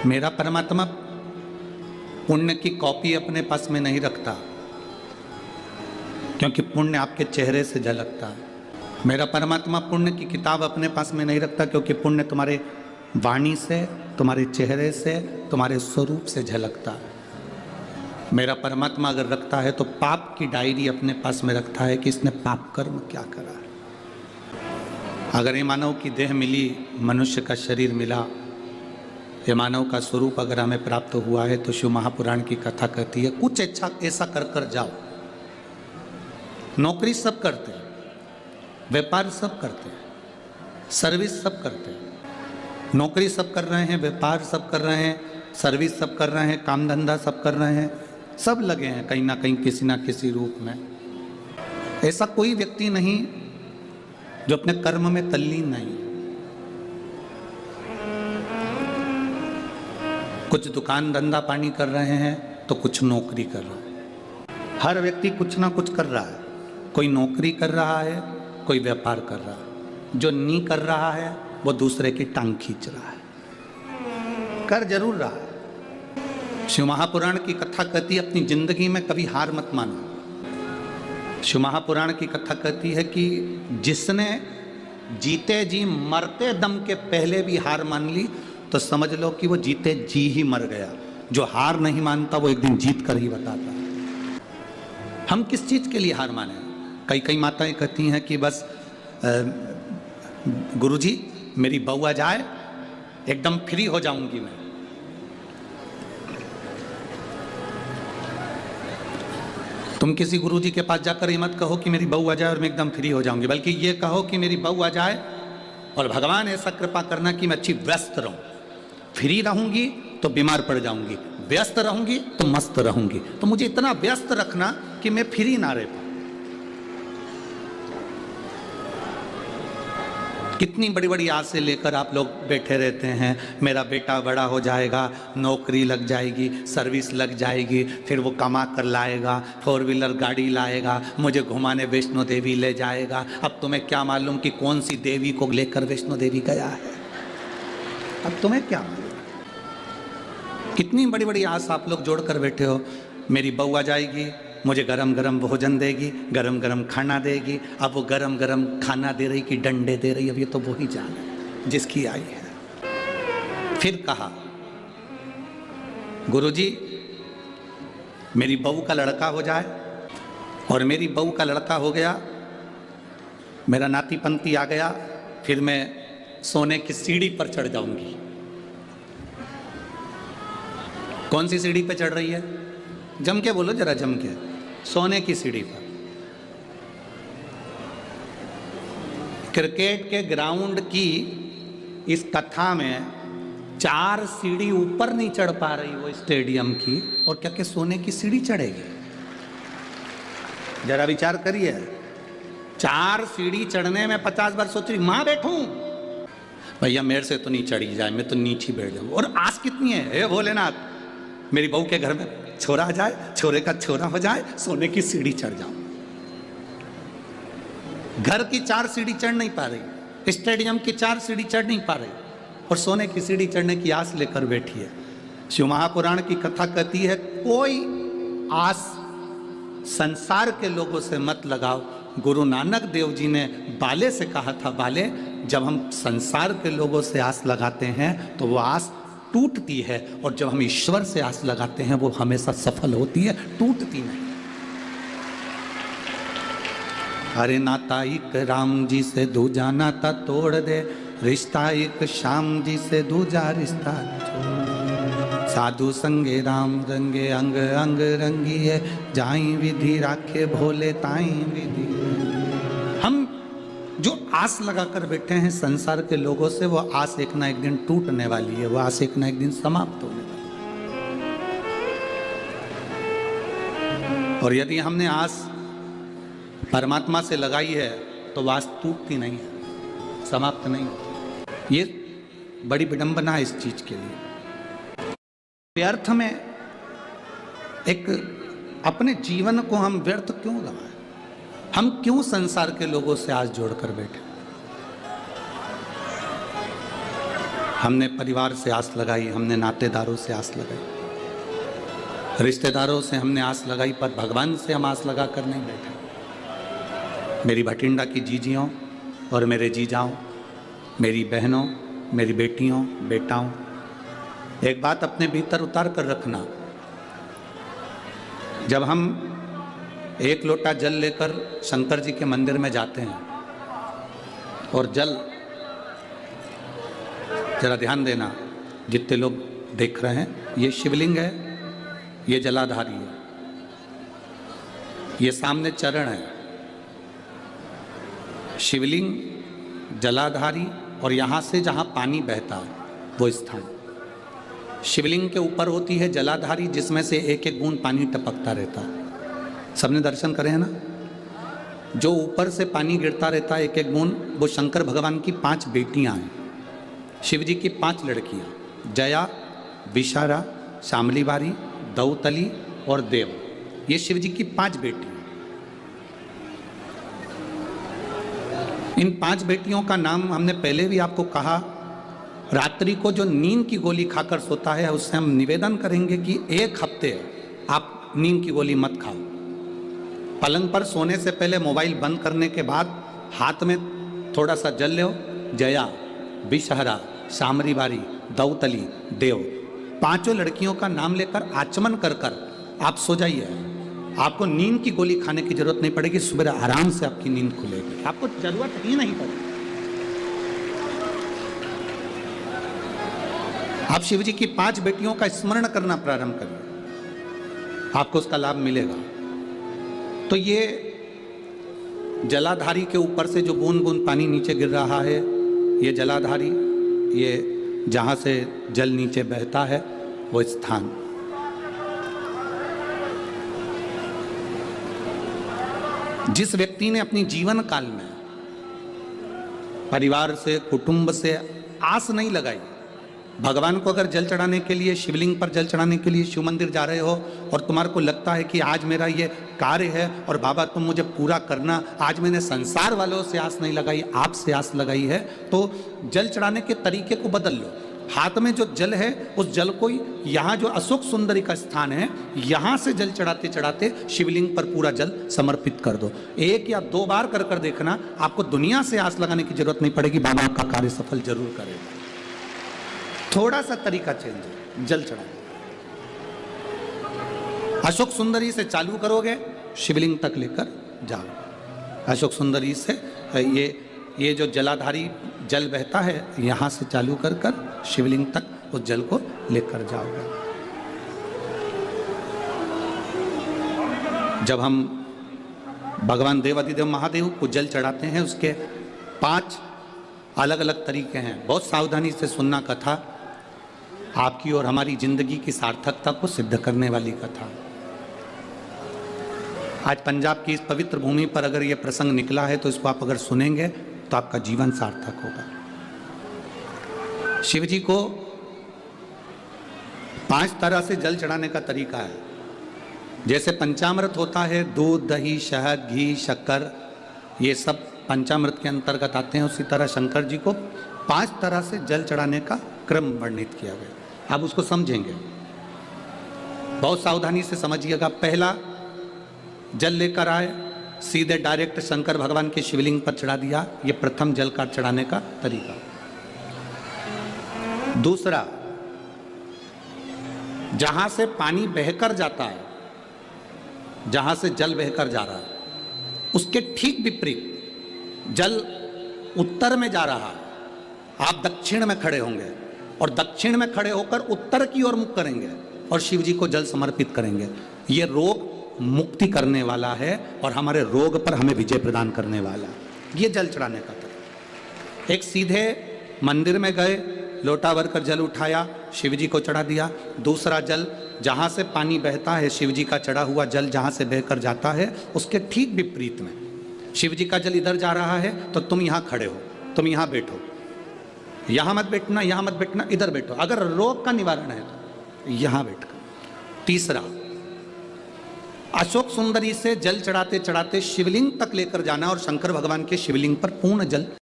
मेरा परमात्मा पुण्य की कॉपी अपने पास में नहीं रखता, क्योंकि पुण्य आपके चेहरे से झलकता है। मेरा परमात्मा पुण्य की किताब अपने पास में नहीं रखता, क्योंकि पुण्य तुम्हारे वाणी से, तुम्हारे चेहरे से, तुम्हारे स्वरूप से झलकता है। मेरा परमात्मा अगर रखता है तो पाप की डायरी अपने पास में रखता है कि इसने पाप कर्म क्या करा है। अगर ये मानव की देह मिली, मनुष्य का शरीर मिला, ये मानव का स्वरूप अगर हमें प्राप्त हुआ है, तो शिव महापुराण की कथा कहती है कुछ अच्छा ऐसा कर कर जाओ। नौकरी सब करते हैं, व्यापार सब करते हैं, सर्विस सब करते हैं। नौकरी सब कर रहे हैं, व्यापार सब कर रहे हैं, सर्विस सब कर रहे हैं, काम धंधा सब कर रहे हैं, सब लगे हैं कहीं ना कहीं किसी ना किसी रूप में। ऐसा कोई व्यक्ति नहीं जो अपने कर्म में तल्लीन नहीं। कुछ दुकान धंधा पानी कर रहे हैं तो कुछ नौकरी कर रहे हैं। हर व्यक्ति कुछ ना कुछ कर रहा है। कोई नौकरी कर रहा है, कोई व्यापार कर रहा है। जो नहीं कर रहा है वो दूसरे की टांग खींच रहा है। कर जरूर रहा है। शिव महापुराण की कथा कहती है अपनी जिंदगी में कभी हार मत मानो। शिव महापुराण की कथा कहती है कि जिसने जीते जी मरते दम के पहले भी हार मान ली तो समझ लो कि वो जीते जी ही मर गया। जो हार नहीं मानता वो एक दिन जीत कर ही बताता है। हम किस चीज के लिए हार माने? कई कई माताएं कहती हैं कि बस गुरुजी मेरी बहू आ जाए एकदम फ्री हो जाऊंगी मैं। तुम किसी गुरुजी के पास जाकर ये मत कहो कि मेरी बहू आ जाए और मैं एकदम फ्री हो जाऊंगी, बल्कि ये कहो कि मेरी बहू आ जाए और भगवान ऐसा कृपा करना कि मैं अच्छी व्यस्त रहूं। फ्री रहूंगी तो बीमार पड़ जाऊंगी, व्यस्त रहूंगी तो मस्त रहूंगी। तो मुझे इतना व्यस्त रखना कि मैं फ्री ना रह पाऊं। कितनी बड़ी बड़ी आसें लेकर आप लोग बैठे रहते हैं। मेरा बेटा बड़ा हो जाएगा, नौकरी लग जाएगी, सर्विस लग जाएगी, फिर वो कमा कर लाएगा, 4 व्हीलर गाड़ी लाएगा, मुझे घुमाने वैष्णो देवी ले जाएगा। अब तुम्हें क्या मालूम कि कौन सी देवी को लेकर वैष्णो देवी गया है? अब तुम्हें क्या मालूम? कितनी बड़ी बड़ी आस आप लोग जोड़कर बैठे हो। मेरी बहू आ जाएगी, मुझे गरम गरम भोजन देगी, गरम गरम खाना देगी। अब वो गरम गरम खाना दे रही कि डंडे दे रही, अब ये तो वो ही जाने जिसकी आई है। फिर कहा गुरुजी मेरी बहू का लड़का हो जाए, और मेरी बहू का लड़का हो गया, मेरा नाती पंती आ गया, फिर मैं सोने की सीढ़ी पर चढ़ जाऊंगी। कौन सी सीढ़ी पे चढ़ रही है? जम के बोलो जरा, जम के। सोने की सीढ़ी पर। क्रिकेट के ग्राउंड की इस कथा में 4 सीढ़ी ऊपर नहीं चढ़ पा रही वो स्टेडियम की, और क्या क्या सोने की सीढ़ी चढ़ेगी? जरा विचार करिए। 4 सीढ़ी चढ़ने में 50 बार सोच रही मां बैठूं, भैया मेरे से तो नहीं चढ़ी जाए, मैं तो नीचे बैठ जाऊं। और आस कितनी है, हे भोलेनाथ मेरी बहू के घर में छोरा आ जाए, छोरे का छोरा हो जाए, सोने की सीढ़ी चढ़ जाऊं। घर की 4 सीढ़ी चढ़ नहीं पा रही, स्टेडियम की 4 सीढ़ी चढ़ नहीं पा रही, और सोने की सीढ़ी चढ़ने की आस लेकर बैठी है। शिव महापुराण की कथा कहती है कोई आस संसार के लोगों से मत लगाओ। गुरु नानक देव जी ने बाले से कहा था, बाले जब हम संसार के लोगों से आस लगाते हैं तो वो आस टूटती है, और जब हम ईश्वर से आस लगाते हैं वो हमेशा सफल होती है, टूटती नहीं। अरे नाता एक राम जी से दूजा नाता तोड़ दे, रिश्ता एक श्याम जी से दूजा रिश्ता छोड़। साधु संगे राम रंगे, अंग अंग रंगी है, जाई विधि राखे भोले ताई विधि। हम जो आस लगाकर बैठे हैं संसार के लोगों से, वो आस एक ना एक दिन टूटने वाली है, वो आस एक ना एक दिन समाप्त होने वाली है। और यदि हमने आस परमात्मा से लगाई है तो वो आस टूटती नहीं है, समाप्त नहीं होती। ये बड़ी विडंबना है इस चीज के लिए। व्यर्थ में एक अपने जीवन को हम व्यर्थ क्यों लगाएं? हम क्यों संसार के लोगों से आस जोड़कर बैठे? हमने परिवार से आस लगाई, हमने नातेदारों से आस लगाई, रिश्तेदारों से हमने आस लगाई, पर भगवान से हम आस लगा कर नहीं बैठे। मेरी भटिंडा की जीजियों और मेरे जीजाओं, मेरी बहनों, मेरी बेटियों, बेटाओं, एक बात अपने भीतर उतार कर रखना। जब हम एक लोटा जल लेकर शंकर जी के मंदिर में जाते हैं और जल, जरा ध्यान देना जितने लोग देख रहे हैं, ये शिवलिंग है, ये जलाधारी है, ये सामने चरण है। शिवलिंग, जलाधारी और यहाँ से जहाँ पानी बहता है वो स्थान। शिवलिंग के ऊपर होती है जलाधारी, जिसमें से एक एक बूंद पानी टपकता रहता है। सबने दर्शन करे हैं ना? जो ऊपर से पानी गिरता रहता है एक एक बूंद, वो शंकर भगवान की 5 बेटियां हैं। शिव जी की 5 लड़कियां, जया, विशारा, शामली बारी, दौतली और देव, ये शिव जी की 5 बेटियां। इन 5 बेटियों का नाम हमने पहले भी आपको कहा। रात्रि को जो नींद की गोली खाकर सोता है, उससे हम निवेदन करेंगे कि 1 हफ्ते आप नींद की गोली मत खाओ। पलंग पर सोने से पहले मोबाइल बंद करने के बाद हाथ में थोड़ा सा जल लो। जया, विषहरा, शामरी बारी, दौतली, देव, 5 लड़कियों का नाम लेकर आचमन कर कर आप सो जाइए। आपको नींद की गोली खाने की जरूरत नहीं पड़ेगी। सुबह आराम से आपकी नींद खुलेगी, आपको जरूरत ही नहीं पड़ेगी। आप शिव जी की 5 बेटियों का स्मरण करना प्रारंभ करिए, आपको उसका लाभ मिलेगा। तो ये जलाधारी के ऊपर से जो बूंद बूंद पानी नीचे गिर रहा है, ये जलाधारी, ये जहाँ से जल नीचे बहता है वो स्थान। जिस व्यक्ति ने अपनी जीवन काल में परिवार से, कुटुंब से आस नहीं लगाई, भगवान को अगर जल चढ़ाने के लिए, शिवलिंग पर जल चढ़ाने के लिए शिव मंदिर जा रहे हो और तुम्हारे को लगता है कि आज मेरा ये कार्य है और बाबा तुम मुझे पूरा करना, आज मैंने संसार वालों से आस नहीं लगाई, आपसे आस लगाई है, तो जल चढ़ाने के तरीके को बदल लो। हाथ में जो जल है उस जल को, यहाँ जो अशोक सुंदरी का स्थान है, यहाँ से जल चढ़ाते चढ़ाते शिवलिंग पर पूरा जल समर्पित कर दो। 1 या 2 बार कर कर देखना, आपको दुनिया से आस लगाने की जरूरत नहीं पड़ेगी, बाबा आपका कार्य सफल जरूर करेगा। थोड़ा सा तरीका चेंज है जल चढ़ाने। अशोक सुंदरी से चालू करोगे, शिवलिंग तक लेकर जाओ। अशोक सुंदरी से ये जो जलाधारी जल बहता है, यहाँ से चालू कर कर शिवलिंग तक उस जल को लेकर जाओगे। जब हम भगवान देवाधिदेव महादेव को जल चढ़ाते हैं, उसके 5 अलग अलग तरीके हैं। बहुत सावधानी से सुनना कथा, आपकी और हमारी जिंदगी की सार्थकता को सिद्ध करने वाली कथा। आज पंजाब की इस पवित्र भूमि पर अगर ये प्रसंग निकला है, तो इसको आप अगर सुनेंगे तो आपका जीवन सार्थक होगा। शिव जी को 5 तरह से जल चढ़ाने का तरीका है। जैसे पंचामृत होता है, दूध, दही, शहद, घी, शक्कर, ये सब पंचामृत के अंतर्गत आते हैं। उसी तरह शंकर जी को 5 तरह से जल चढ़ाने का क्रम वर्णित किया गया। आप उसको समझेंगे, बहुत सावधानी से समझिएगा। पहला, जल लेकर आए, सीधे डायरेक्ट शंकर भगवान के शिवलिंग पर चढ़ा दिया। ये प्रथम जल का चढ़ाने का तरीका। दूसरा, जहां से पानी बहकर जाता है, जहां से जल बहकर जा रहा है, उसके ठीक विपरीत जल उत्तर में जा रहा है, आप दक्षिण में खड़े होंगे और दक्षिण में खड़े होकर उत्तर की ओर मुख करेंगे और शिव जी को जल समर्पित करेंगे। ये रोग मुक्ति करने वाला है और हमारे रोग पर हमें विजय प्रदान करने वाला है। ये जल चढ़ाने का तरीका। एक, सीधे मंदिर में गए, लोटा भर कर जल उठाया, शिव जी को चढ़ा दिया। दूसरा जल, जहाँ से पानी बहता है, शिव जी का चढ़ा हुआ जल जहाँ से बहकर जाता है, उसके ठीक विपरीत में शिव जी का जल इधर जा रहा है, तो तुम यहाँ खड़े हो, तुम यहाँ बैठो, यहाँ मत बैठना, यहाँ मत बैठना, इधर बैठो। अगर रोग का निवारण है तो यहाँ बैठकर। तीसरा, अशोक सुंदरी से जल चढ़ाते चढ़ाते शिवलिंग तक लेकर जाना और शंकर भगवान के शिवलिंग पर पूर्ण जल